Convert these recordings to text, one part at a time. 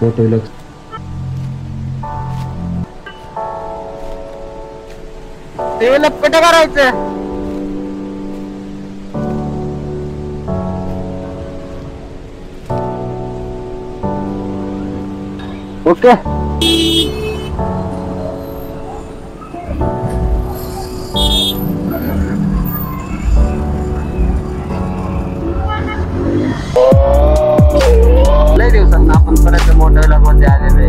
मोठं लक्ष डेव्हलप कुठं करायचं. ओके लय दिवसांना आपण परत मोठ्या मध्ये आलेलो आहे.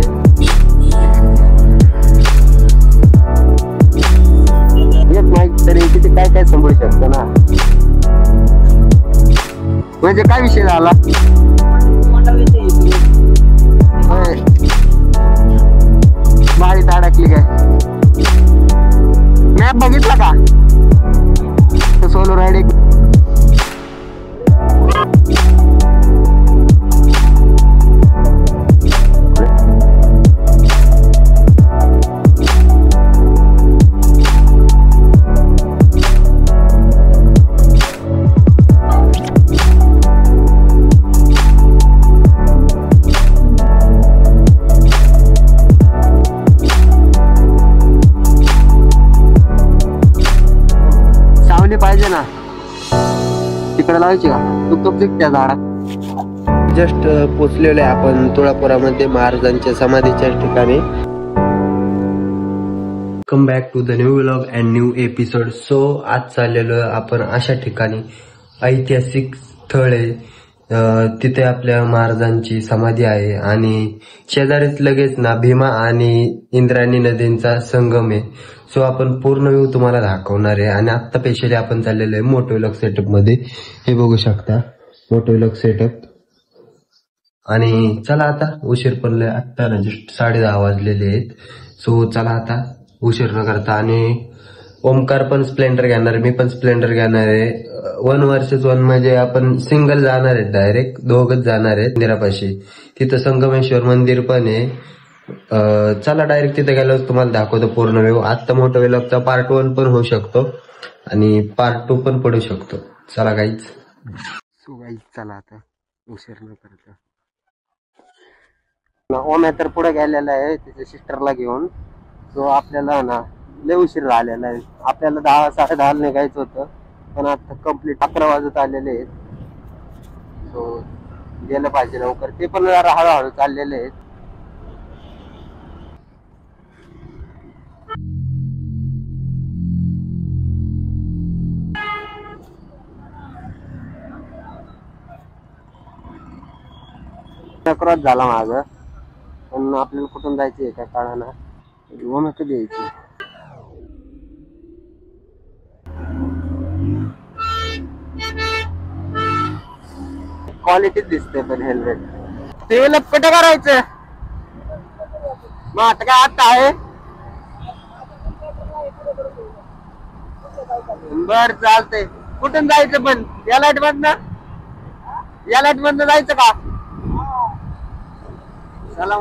एक माहिती तरी किती काय काय सांभाळू शकतो ना. म्हणजे काय विषय झाला. माळीत अडकली काय. मॅप बघितला का सोलो रायडिंग. पाहिजे ना तिकडे लावायची का तुक त्या झाडात. जस्ट पोचलेलो आहे आपण तुळापुरामध्ये महाराजांच्या समाधीच्या ठिकाणी. Come back to the new vlog and new episode. So आज चाललेलो आपण अशा ठिकाणी ऐतिहासिक स्थळ आहे. तिथे आपल्या महाराजांची समाधी आहे आणि शेजारीच लगेच ना भीमा आणि इंद्रायणी नदींचा संगम आहे. सो आपण पूर्ण व्ह्यू तुम्हाला दाखवणार आहे. आणि आता स्पेशली आपण चाललेलो आहे मोटोव्लॉग सेटअप मध्ये. हे बघू शकता मोटोव्लॉग सेटअप. आणि चला आता उशीर पण आता ना जस्ट 10:30 वाजलेले आहेत. सो चला आता उशीर न करता. आणि ओमकार पण स्प्लेंडर घेणार, मी पण स्प्लेंडर घेणार आहे. 1 vs 1 म्हणजे आपण सिंगल जाणार आहेत, डायरेक्ट दोघच जाणार आहेत मंदिरापाशी. तिथं संगमेश्वर मंदिर पण आहे. चला डायरेक्ट तिथे गेल्यावर तुम्हाला दाखवतो पूर्ण व्ह्यू. आता मोठा व्लॉगचा पार्ट 1 पण होऊ शकतो आणि पार्ट 2 पण पडू शकतो. चला गाईज. सो गाईज चला आता उशीर न करता. ओम्या तर पुढे गेलेला आहे त्याच्या सिस्टरला घेऊन. सो आपल्याला ना लय उशीर झालेला आहे. आपल्याला 10 10:30 निघायचं होतं पण आता कंप्लीट 11 वाजत आलेले आहेत. सो गेलं पाहिजे लवकर. ते पण जरा हळूहळू चाललेले आहेत. क्रॉस झाला माझं पण आपल्याला कुठून जायचं काय कळना. ओम्या कधी यायची. क्वालिटीच दिसते पण हेल्मेट. डेव्हलप कुठं करायचं मग आता काय आता आहे. बर चालतंय. कुठून जायचं पण या लाईट मधनं जायचं का. चला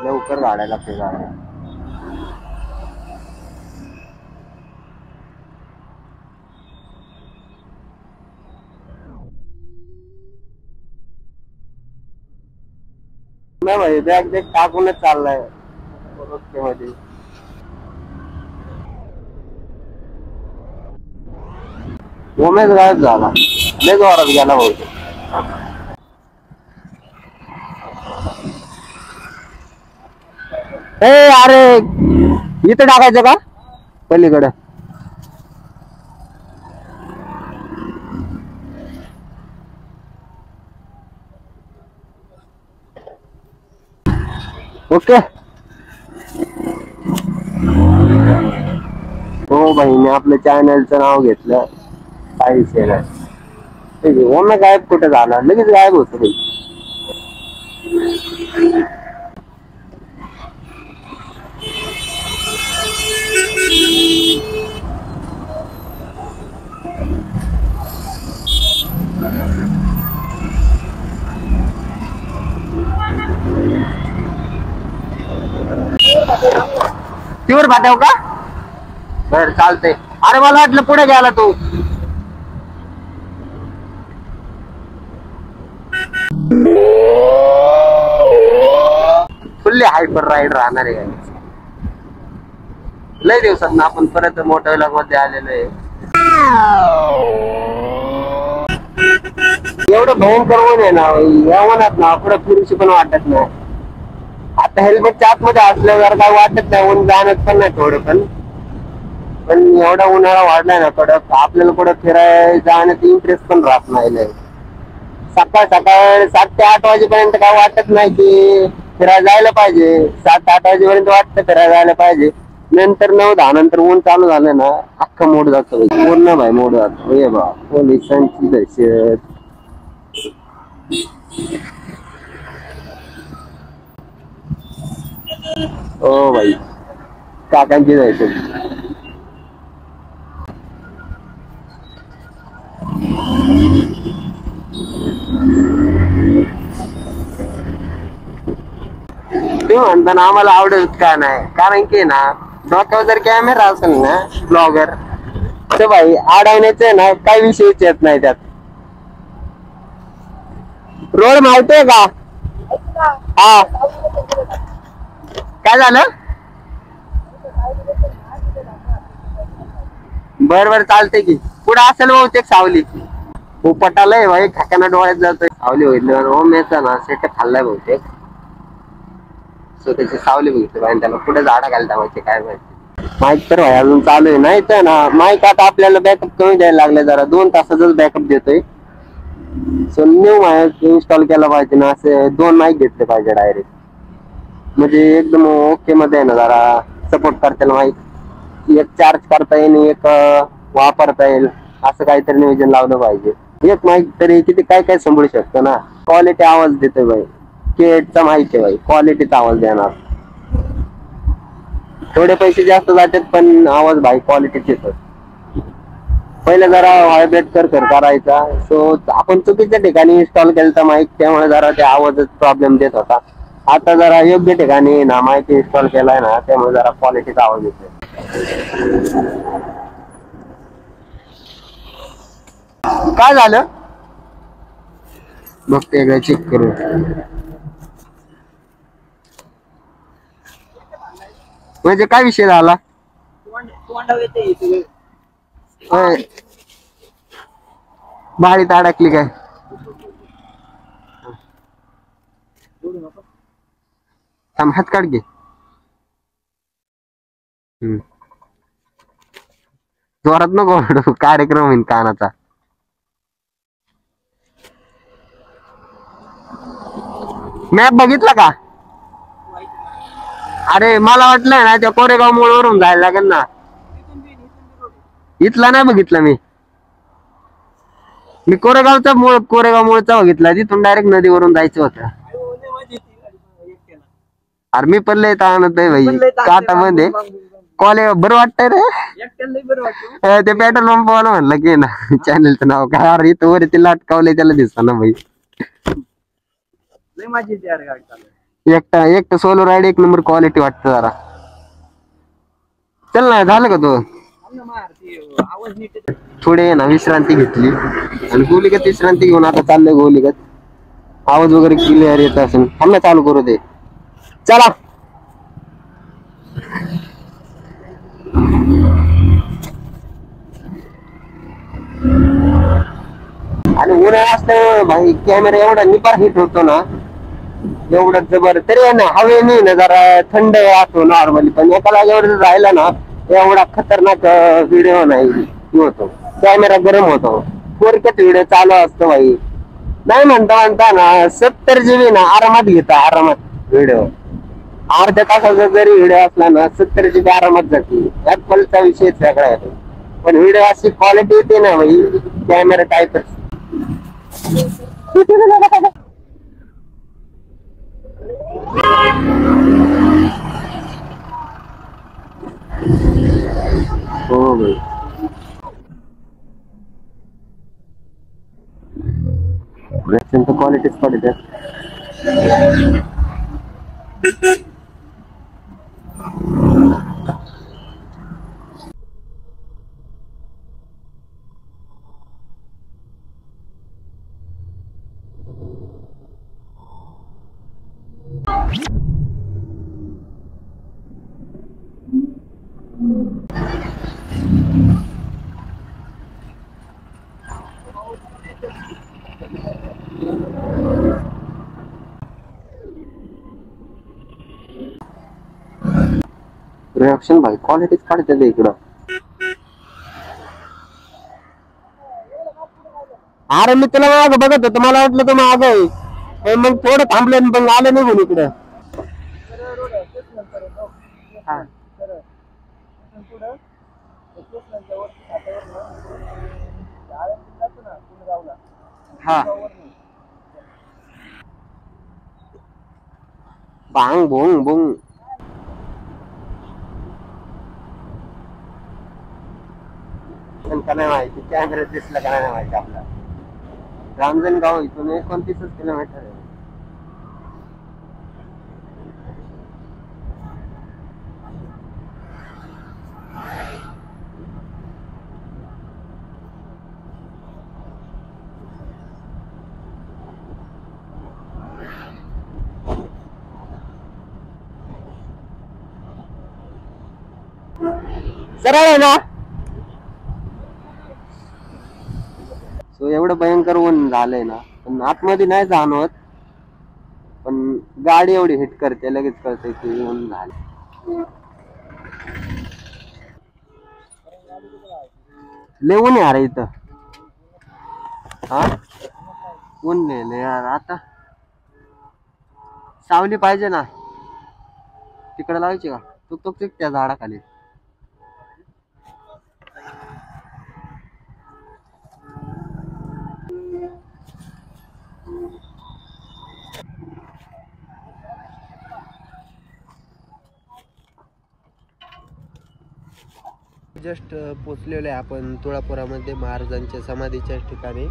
लवकर गाड्या लागते गाड्या. नाही भाई बॅग टाकूनच चाललाय रस्त्यामध्ये. ओमेच गायब झाला. लय जोरात गेला बहुतेक. अरे इथं टाकायचं का पलीकडे. ओके हो भाई मी आपल्या चॅनलचं नाव घेतलं काही विषय नाही. ओम्या गायब कुठे झाला लगेच गायब होतो भाई. तीवर भाट्याव का बर चालतंय. अरे मला वाटलं पुढे गेला तू. फुल्ली हायपर राईड राहणार आहे. लय दिवसात ना आपण परत मोठ्या व्लॉग मध्ये आलेलो आहे. एवढं भयंकर ऊन आहे ना या उन्हात ना पुढे फिरूशी पण वाटत नाही. आता हेल्मेटच्या आतमध्ये असल्यावर काय वाटत नाही, ऊन जाणत पण नाही थोडं पण एवढा उन्हाळा वाढलाय ना कडक, आपल्याला कुठं फिरायला जाण्यात इंटरेस्ट पण राहत नाही लय. सकाळ सकाळ 7 ते 8 वाजेपर्यंत काय वाटत नाही की फिरायला जायला पाहिजे. 7 ते 8 वाजेपर्यंत वाटतं फिरायला जायला पाहिजे. नंतर 9-10 नंतर ऊन चालू झालं ना अख्खा मूड जातो, पूर्ण भाई मूड जातो. हे बा पोलिसांची दहशत. ओ भाई काकांची दहशत. ते म्हणताना आम्हाला आवडत का नाही, कारण की ना डोक्यावर जर कॅमेरा असेल ना ब्लॉगर तर भाई अडवण्याचे ना काही विषयच येत नाही त्यात. रोड माहितीये का? हा काय झालं? बर बर चालते की. पुढे असेल बहुतेक सावली. पोपटालाय भाई खाकाना डोळ्यात जातोय. सावली होईल ओम्याचा ना सेट खाल्लाय बहुतेक. सो त्याची सावली बघितली पाहिजे त्याला. पुढे झाडा घालता माहिती काय माहिती. माईक तर भाई अजून चालू आहे. नाही तर ना माईक आता आपल्याला बॅकअप कमी द्यायला लागले, जरा 2 तासाचाच बॅकअप देतोय. सो न्यू माईक इन्स्टॉल केला पाहिजे ना, असे 2 माईक घेतले पाहिजे डायरेक्ट. म्हणजे एकदम ओके मध्ये आहे ना, जरा सपोर्ट करताल माईक. एक चार्ज करता येईल, एक वापरता येईल, असं काहीतरी नियोजन लावलं पाहिजे. एक माईक तरी किती काय काय सांभाळू शकतो ना. क्वालिटी आवाज देतोय भाई. केटचा माहिती आहे भाई, क्वालिटीचा आवाज देणार. थोडे पैसे जास्त जातात पण आवाज भाई क्वालिटीच येतो. पहिले जरा व्हायब्रेट कर करायचा. सो आपण चुकीच्या ठिकाणी इन्स्टॉल केलता माईक, त्यामुळे जरा ते आवाजच प्रॉब्लेम देत होता. आता जरा योग्य ठिकाणी ना माईक इन्स्टॉल केलाय ना, त्यामुळे जरा क्वालिटीचा आवाज येतोय. काय झालं बघते एकदा चेक करू. म्हणजे काय विषय झाला? बाळीत अडकली काय? थांब हात काढ घे. जोरात नको ओरडू, कार्यक्रम होईल कानाचा. मॅप बघितला का? अरे मला वाटलं ना त्या कोरेगाव मोडवरून जायला लागेल ना. इथला नाही बघितला मी कोरेगाव मोळचा बघितला. तिथून डायरेक्ट नदीवरून जायचं होतं. अरे मी पण लय ताणत आहे भाई, काटा मध्ये कॉलेज बरं वाटतंय रे. ते पेट्रोल पंपवाला म्हणलं की ना चॅनलचं नाव काय, अरे इथं वरती लाटकावलंय त्याला दिसत ना भाई. एकटा सोलो राईड एक नंबर क्वालिटी वाटतं जरा. चल ना, झालं का तो? थोडे ना विश्रांती घेतली आणि गोलीगत विश्रांती घेऊन आता चाललोय गोलीगत. आवाज वगैरे क्लिअर येत असेल. थांब चालू करू दे. चला. आणि उन्हाळा असल्यामुळे भाई कॅमेरा एवढा निपार हिट होतो ना, एवढं जबर. तरी आहे ना हवेने ना जरा थंड असतो नॉर्मली, पण एका जागेवर जर राहिला ना एवढा खतरनाक व्हिडिओ नाही होतो. कॅमेरा गरम होतो. 4K व्हिडिओ चालू असतो भाई. नाही म्हणता ना 70 GB ना आरामात घेता, आरामात व्हिडिओ. अर्ध्या तासाचा जरी व्हिडिओ असला ना 70 GB आरामात जाते. ऍपलचा विषयच वेगळा आहे. पण व्हिडिओ अशी क्वालिटी येते ना भाई, कॅमेरा टाईपच. हो भाई. क्वालिटीच क्वालिटी. रिॲक्शन भाई क्वालिटीच काढते ते इकडं. अरे मी तुला मागं बघत होतो, मला वाटलं तू मागं आहे. पण मग थोडं थांबलं आणि मग आलं निघून इकडं. हा. हा. बांग भोंग भोंग. पण का नाही माहिती, कॅमेरा दिसला का नाही माहिती आपला. रांजणगाव इथून 29 किलोमीटर आहे. सरळ आहे ना. सो एवढं भयंकर ऊन झालंय ना, पण आतमध्ये नाही जाणवत, पण गाडी एवढी हिट करते, लगेच कळते की ऊन झालं. लय ऊन आहे अरे इथं. हा ऊन गेले यार. आता सावली पाहिजे ना, तिकडे लावायची का तुक त्या झाडाखाली. जस्ट पोचलेलो आहे आपण तुळापुरामध्ये महाराजांच्या समाधीच्या ठिकाणी.